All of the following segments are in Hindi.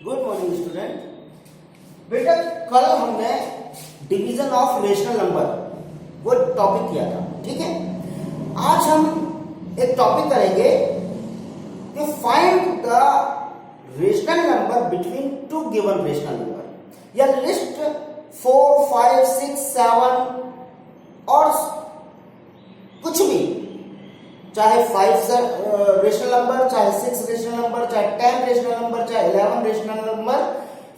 Good morning student. बेटा कल हमने डिवीजन ऑफ रेशनल नंबर वो टॉपिक किया था, ठीक है। आज हम एक टॉपिक करेंगे कि find the rational number between two given rational number, या लिस्ट 4, 5, 6, 7 और कुछ भी, चाहे 5 रेशनल नंबर, चाहे 6 रेशनल नंबर, चाहे 10 रेशनल नंबर, चाहे 11 rational number,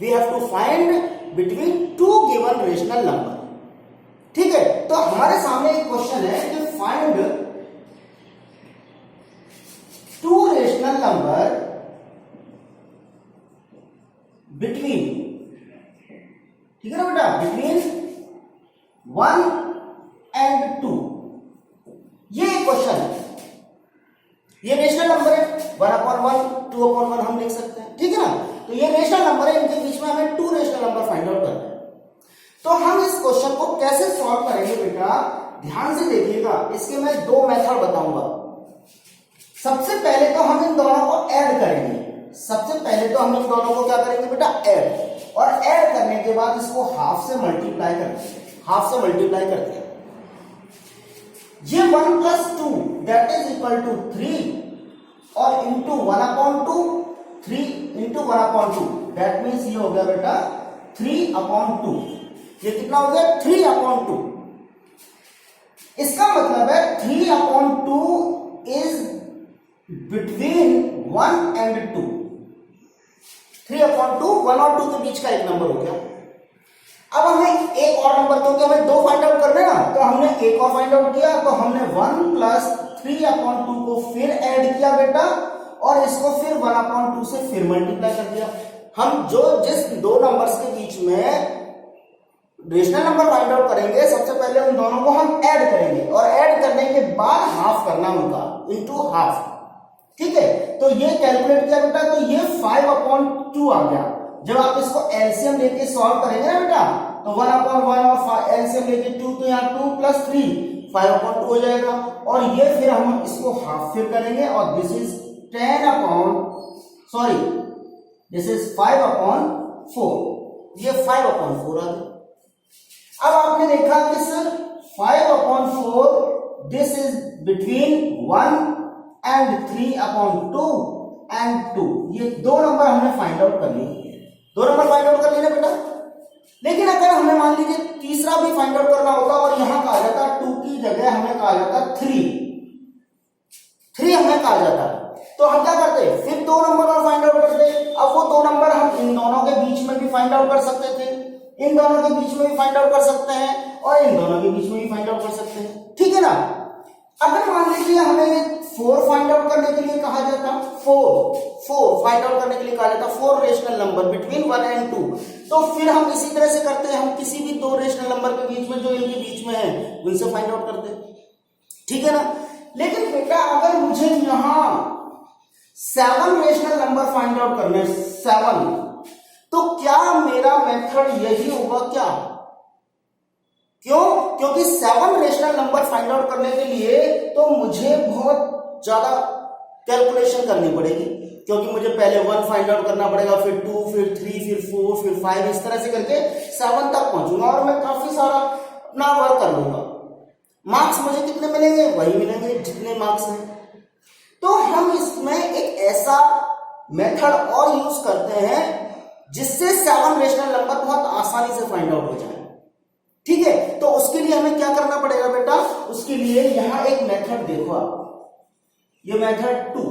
we have to find between two given rational number. ठीक है, तो हमारे सामने एक क्वेश्चन है कि find two rational number between, ठीक है ना बेटा, बिटवीन 1 and 2। ये एक क्वेश्चन है, ये रेशनल नंबर है 1/1, 2/1 हम लिख सकते हैं, ठीक है ना। तो ये रेशनल नंबर है, इनके बीच में हमें two rational number find out करना है। तो हम इस क्वेश्चन को कैसे सॉल्व करेंगे बेटा, ध्यान से देखिएगा। इसके मैं दो मेथड बताऊंगा। सबसे पहले तो हम इन दोनों को ऐड करेंगे। सबसे पहले तो हम इन दोनों को क्या करेंगे बेटा, ऐड। और ऐड करने के बाद इसको हाफ से मल्टीप्लाई करते हैं, हाफ से मल्टीप्लाई करते हैं। ये 1 + 2 दैट इज इक्वल टू 3 और इंटू 1/2, 3 इंटू 1/2 दैट मीन्स ये हो गया बेटा 3/2। ये कितना हो गया 3/2। इसका मतलब है 3/2 इज बिटवीन 1 and 2। 3/2 1 और 2 के बीच का एक नंबर हो गया। अब हमें एक और नंबर, क्योंकि हमें दो फाइंड आउट करने ना, तो हमने एक और फाइंड आउट किया। तो हमने 1 + 3/2 को फिर ऐड किया बेटा, और इसको फिर 1/2 से फिर मल्टीप्लाई कर दिया। हम जिस दो नंबर्स के बीच में रेशनल नंबर फाइंड आउट करेंगे, सबसे पहले उन दोनों को हम ऐड करेंगे, और ऐड करने के बाद हाफ करना उनका, इंटू हाफ। ठीक है, तो ये कैलकुलेट किया बेटा, तो ये 5/2 आ गया। जब आप इसको एलसीएम लेके सॉल्व करेंगे ना बेटा, तो 1/1 और एलसीएम लेके 2, तो यहाँ 2 + 3 5/2 हो जाएगा। और ये फिर हम इसको हाफ फिर करेंगे, और दिस इज 5/4। ये 5/4 आ गया। अब आपने देखा कि sir 5/4 this is between 1 and 3/2 and 2। ये दो नंबर हमने फाइंड आउट कर लिए, दो नंबर फाइंड आउट कर लेना बेटा। लेकिन अगर हमें मान लीजिए तीसरा भी फाइंड आउट करना होता, और यहां कहा जाता 2 की जगह हमें कहा जाता 3 हमें कहा जाता, तो हम क्या करते, फिर दो नंबर और फाइंड आउट करते। अब वो दो नंबर हम इन दोनों के बीच में भी फाइंड आउट कर सकते थे, इन दोनों के बीच में भी फाइंड आउट कर सकते हैं, और इन दोनों के बीच में भी फाइंड आउट कर सकते हैं, ठीक है ना। अगर मान लीजिए हमें 4 फाइंड आउट करने के लिए कहा जाता, 4 फाइंड आउट करने के लिए कहा जाता, 4 रेशनल नंबर बिटवीन 1 and 2, तो फिर हम इसी तरह से करते हैं, हम किसी भी दो रेशनल नंबर के बीच में जो इनके बीच में है उनसे फाइंड आउट करते हैं, ठीक है ना। लेकिन बेटा अगर मुझे यहां 7 रेशनल नंबर फाइंड आउट करने, 7, तो क्या मेरा मेथड यही होगा क्या? क्यों? क्योंकि 7 रेशनल नंबर फाइंड आउट करने के लिए तो मुझे बहुत ज्यादा कैलकुलेशन करनी पड़ेगी, क्योंकि मुझे पहले 1 फाइंड आउट करना पड़ेगा, फिर 2, फिर 3, फिर 4, फिर 5, इस तरह से करके 7 तक पहुंचूंगा, और मैं काफी सारा अपना वर्क कर लूंगा। मार्क्स मुझे कितने मिलेंगे? वही मिलेंगे जितने मार्क्स हैं। तो हम इसमें एक ऐसा मेथड और यूज करते हैं जिससे 7 रेशनल नंबर बहुत आसानी से फाइंड आउट हो जाए, ठीक है। तो उसके लिए हमें क्या करना पड़ेगा बेटा, उसके लिए यहां एक मेथड देखो आप, ये मेथड 2।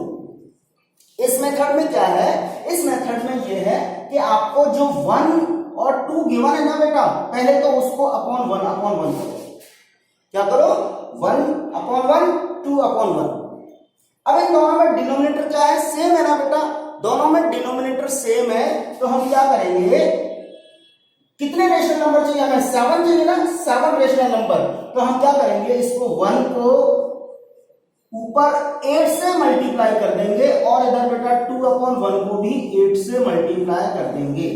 इस मेथड में क्या है, इस मेथड में ये है कि आपको जो 1 और 2 गिवन है ना बेटा, पहले तो उसको अपॉन 1/1 करो। क्या करो? 1/1, 2/1। अब इन दोनों में डिनोमिनेटर क्या है, सेम है ना बेटा, दोनों में डिनोमिनेटर सेम है। तो हम क्या करेंगे, कितने रेशनल नंबर चाहिए हमें? 7 चाहिए ना, 7 रेशनल नंबर। तो हम क्या करेंगे, इसको 1 को ऊपर 8 से मल्टीप्लाई कर देंगे, और इधर बेटा 2/1 को भी 8 से मल्टीप्लाई कर देंगे।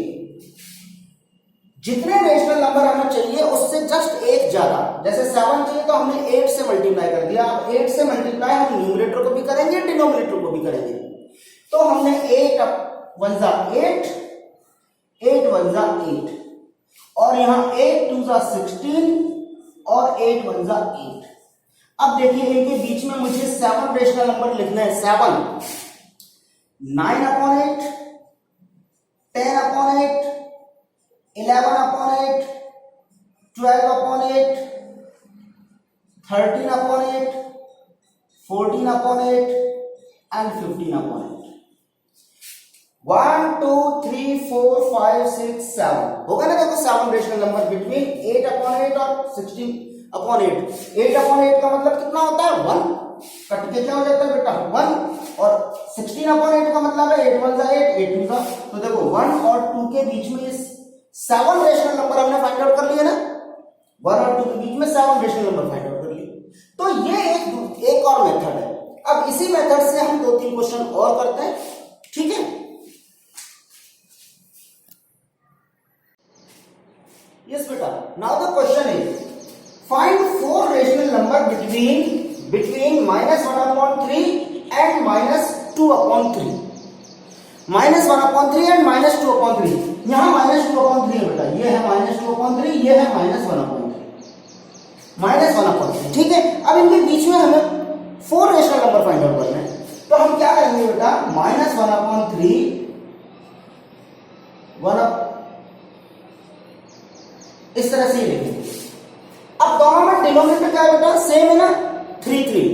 जितने रेशनल नंबर हमें चाहिए उससे जस्ट एक ज्यादा, जैसे 7 चाहिए तो हमने 8 से मल्टीप्लाई कर दिया। अब 8 से मल्टीप्लाई हम न्यूमरेटर को भी करेंगे, डिनोमिनेटर को भी करेंगे। तो हमने 8 × 1 = 8 8 1 जा 8 और यहां 8 2 जा 16 और 8 1 जा 8। अब देखिए इनके बीच में मुझे 7 रेशनल नंबर लिखना है। 7 9/8, 10/8, 11/8, 12/8, 13/8, 14/8 and 15/8। 1 2 3 4 5 6 7 होगा ना। देखो 7 रेशनल नंबर बिटवीन 8/8 और 16/8। 8/8 का मतलब कितना होता है 1, कट के क्या हो जाता है बेटा 1, और 16/8 का मतलब है 8 1 जा 8, 8 2 जा। तो देखो 1 और 2 के बीच में 7 रेशनल नंबर हमने फाइंड आउट कर लिए ना। 1 और 2 के बीच में 7 रेशनल नंबर फाइंड आउट कर लिए। तो ये एक और मेथड है। अब इसी मेथड से हम 2-3 क्वेश्चन और करते हैं, ठीक है। यस बेटा, now the question is find 4 rational number between -1/3 and -2/3। -1/3 and -2/3। यहां -2/3 है बेटा, ये है -2/3, ये है -1/3, -1/3, ठीक है। अब इनके बीच में हमें 4 रेशनल नंबर फाइंड आउट करना है। तो हम क्या करेंगे बेटा, -1/3 इस तरह से लिखेंगे। अब दोनों में डिनोमिनेटर क्या है बेटा, सेम है ना, 3 3।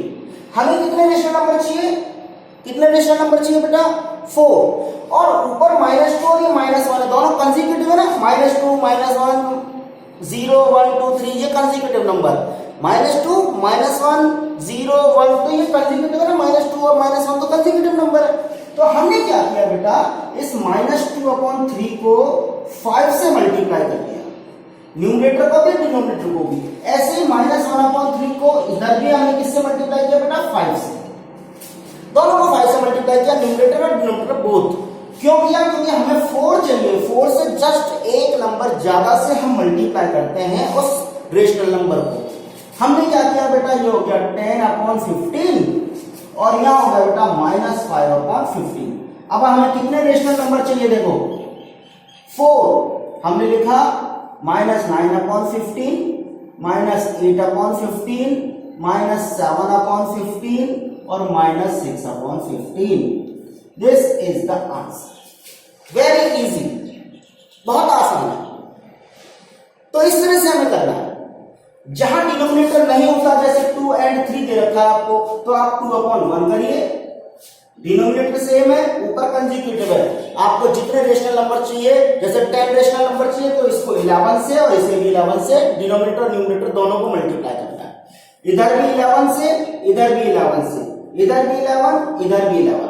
हमें कितने रेशनल नंबर चाहिए, कितने रेशनल नंबर चाहिए बेटा 4, और ऊपर -2 और ये -1 है, दोनों कंसेक्यूटिव है ना। -2 -1 0 1 2 3 ये कंसेक्यूटिव नंबर, -2 -1 0 1 तो ये कंसेक्यूटिव है ना, -2 और -1 तो कंसेक्यूटिव नंबर है। तो हमने क्या किया बेटा, इस -2/3 को 5 से मल्टीप्लाई कर दिया, न्यूमरेटर को भी डिनोमिनेटर को भी। ऐसे ही -1/3 को इधर भी हमने किससे मल्टीप्लाई किया बेटा 5 से, दोनों को 5 से मल्टीप्लाई किया, न्यूमरेटर और डिनोमिनेटर बोथ। क्यों किया, क्योंकि हमें 4 चाहिए, 4 से जस्ट एक नंबर ज्यादा से हम मल्टीप्लाई करते हैं उस रेशनल नंबर को। हमने क्या किया बेटा, ये हो गया 10/15 और यहां हो गया बेटा -5/15। अब हमें कितने रेशनल नंबर चाहिए, देखो 4 हमने लिखा, -9/15 -8/15 -7/15 और -6/15। This is the answer. Very easy, बहुत आसान है। तो इस तरह से हमें करना है। जहां डिनोमिनेटर नहीं होता, जैसे 2 and 3 दे रखा है आपको, तो आप 2/1 करिए, डिनोमिनेटर सेम है, ऊपर कंसेक्यूटिव है। आपको जितने रेशनल नंबर चाहिए, जैसे 10 रेशनल नंबर चाहिए तो इसको 11 से और इसे भी 11 से, डिनोमिनेटर और न्यूमरेटर दोनों को मल्टीप्लाई करना है। इधर भी 11 से, इधर भी 11 से, इधर भी 11, इधर भी 11।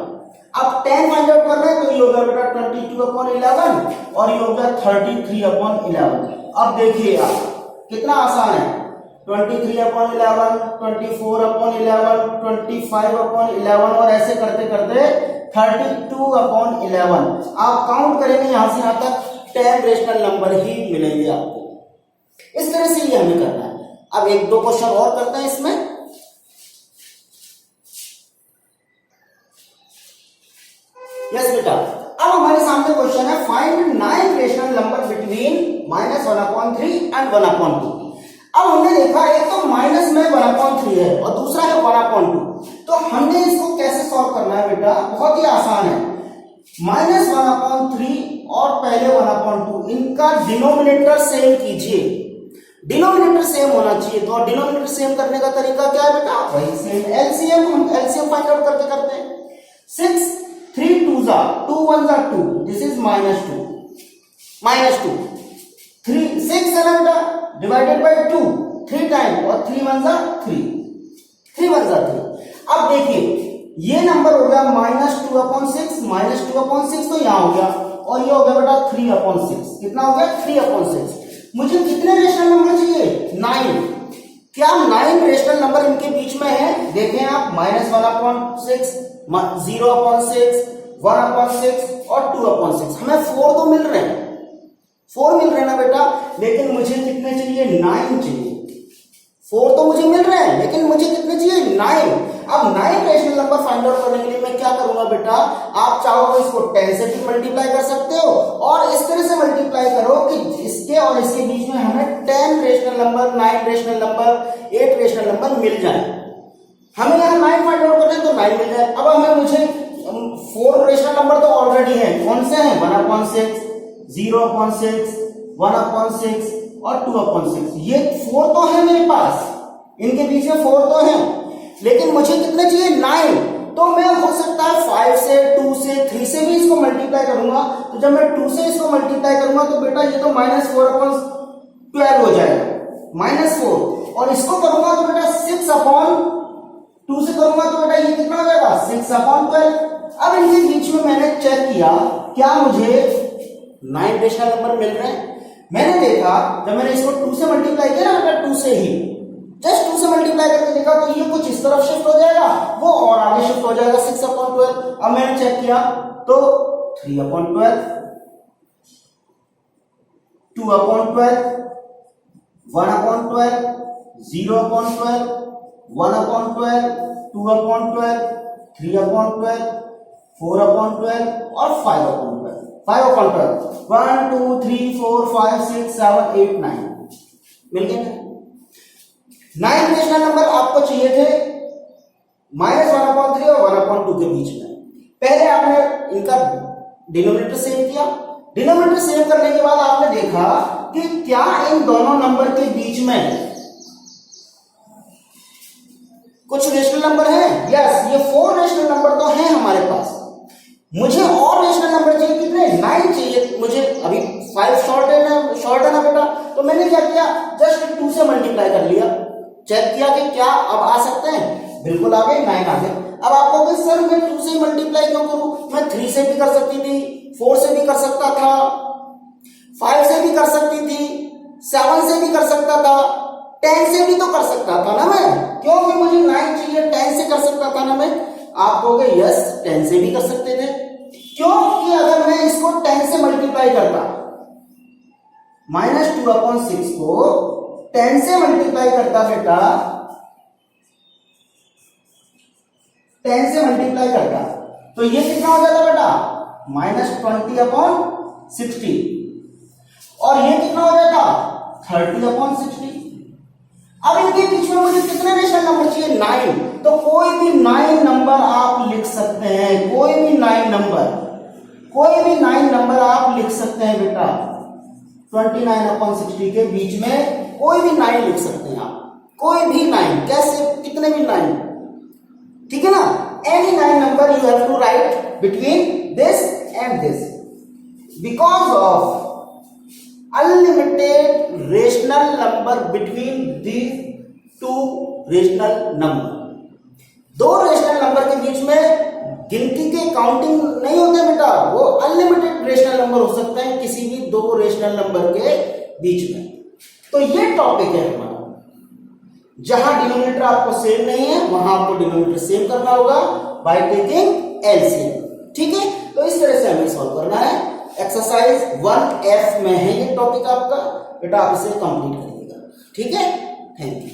अब 10 फाइंड आउट करना है तो ये हो गया बेटा 22/11 और ये हो गया 33/11। अब देखिए आप कितना आसान है, 23/11, 24/11, 25/11 और ऐसे करते करते 32/11। आप काउंट करेंगे यहां से यहां तक 10 रेशनल नंबर ही मिलेंगे आपको। इस तरह से ये हमें करना है। अब 1-2 क्वेश्चन और करते हैं इसमें। यस बेटा, अब हमारे सामने क्वेश्चन है find 9 rational number between -1/3 and 1/2। अब हमने देखा एक तो माइनस में 1/3 है और दूसरा है 1/2। तो हमने इसको कैसे सॉल्व करना है बेटा, बहुत ही आसान है। -1/3 और पहले 1/2, इनका डिनोमिनेटर सेम कीजिए, डिनोमिनेटर सेम होना चाहिए। तो डिनोमिनेटर सेम करने का तरीका क्या है बेटा, वही सेम एलसीएम, हम एलसीएम फाइंड आउट करके करते हैं। 6 3 2 जा 2 1 जा 2, दिस इज -2 3 6 है ना बेटा, डिवाइडेड बाय 2 3 टाइम और 3 1 जा 3, 3 1 जा 3। अब देखिए ये नंबर हो गया -2/6 तो यहां हो गया, और ये हो गया बेटा 3/6। कितना हो गया 3/6। मुझे कितने रेशनल नंबर चाहिए 9। क्या 9 रेशनल नंबर इनके बीच में है, देखें आप, -1/6, 0/6, 1/6 और 2/6। हमें 4 तो मिल रहे हैं, 4 मिल रहे हैं ना बेटा, लेकिन मुझे कितने चाहिए 9 चाहिए। 4 तो मुझे मिल रहे हैं, लेकिन मुझे कितने चाहिए 9। अब 9 रेशनल नंबर फाइंड आउट करने के लिए मैं क्या करूंगा बेटा, आप चाहो तो इसको 10 से भी मल्टीप्लाई कर सकते हो और इस तरह से मल्टीप्लाई करो कि इसके और इसके बीच में हमें 10 rational number, 9 rational number, 8 rational number मिल जाए। हमें यहाँ 9 फाइंड आउट करना है तो 9 मिल जाए। अब हमें मुझे 4 रेशनल नंबर तो ऑलरेडी है, कौन से हैं 1/6, 0/6, 1/6 और 2/6। ये 4 तो है मेरे पास, इनके बीच में 4 तो है, लेकिन मुझे कितने चाहिए 9। तो मैं हो सकता है 5 से, 2 से, 3 से भी इसको मल्टीप्लाई करूंगा। तो जब मैं 2 से इसको मल्टीप्लाई करूंगा तो बेटा ये तो -4/12 हो जाएगा, -4। और इसको करूंगा तो बेटा 6/2 से करूंगा तो बेटा ये कितना हो जाएगा 6/12। अब इनके बीच में मैंने चेक किया क्या मुझे 9 रेशनल नंबर मिल रहे हैं। मैंने देखा जब मैंने इसको 2 से मल्टीप्लाई किया ना बेटा, 2 से ही जस्ट 2 से मल्टीप्लाई करके देखा तो ये कुछ इस तरफ शिफ्ट हो जाएगा, वो और आगे शिफ्ट हो जाएगा 6/12। अब मैंने चेक किया तो 3/12, 2/12, 1/12, 0/12, 1/12, 2/12, 3/12, 4/12 और 5/12। 1 2 3 4 5 6 7 8 9 मिल गए। 9 रेशनल नंबर आपको चाहिए थे -1/3 और 1/2 के बीच में। पहले आपने इनका डिनोमिनेटर सेम किया, डिनोमिनेटर सेम करने के बाद आपने देखा कि क्या इन दोनों नंबर के बीच में कुछ रेशनल नंबर है। यस, ये 4 रेशनल नंबर तो हैं हमारे पास। मुझे और रेशनल नंबर चाहिए, कितने 9 चाहिए मुझे। अभी 5 शॉर्ट है ना बेटा, तो मैंने क्या किया जस्ट 2 से मल्टीप्लाई कर लिया, चेक किया कि क्या अब आ सकते हैं, बिल्कुल आ गए, 9 आ गए। अब आपको कि सर मैं 2 से मल्टीप्लाई क्यों करूं, मैं 3 से भी कर सकती थी, 4 से भी कर सकता था, 5 से भी कर सकती थी, 7 से भी कर सकता था, 10 से भी तो कर सकता था ना मैं, क्योंकि मुझे 9 चाहिए, 10 से कर सकता था ना मैं। आप कहोगे यस 10 से भी कर सकते थे, क्योंकि अगर मैं इसको 10 से मल्टीप्लाई करता, -2/6 को 10 से मल्टीप्लाई करता बेटा, 10 से मल्टीप्लाई करता तो ये कितना हो जाता बेटा -20/60 और ये कितना हो जाता 30/60। अब इनके बीच में मुझे कितने रेशनल नंबर चाहिए 9। तो कोई भी 9 नंबर आप लिख सकते हैं, कोई भी 9 नंबर आप लिख सकते हैं बेटा। 29/60 के बीच में कोई भी 9 लिख सकते हैं आप, कोई भी 9, कैसे कितने भी 9, ठीक है ना। Any 9 number you have to write between this and this because of unlimited rational number between these two rational number। 2 rational number के बीच में गिनती के काउंटिंग नहीं होते बेटा, वो अनलिमिटेड रेशनल नंबर हो सकते हैं किसी भी 2 रेशनल नंबर के बीच में। तो ये टॉपिक है हमारा, जहां डिनोमिनेटर आपको सेम नहीं है वहां आपको डिनोमिनेटर सेम करना होगा बाय टेकिंग एलसीएम, ठीक है। तो इस तरह से हमें सॉल्व करना है। एक्सरसाइज 1F में है ये टॉपिक आपका बेटा, आप इसे कंप्लीट करिएगा, ठीक है। Thank you.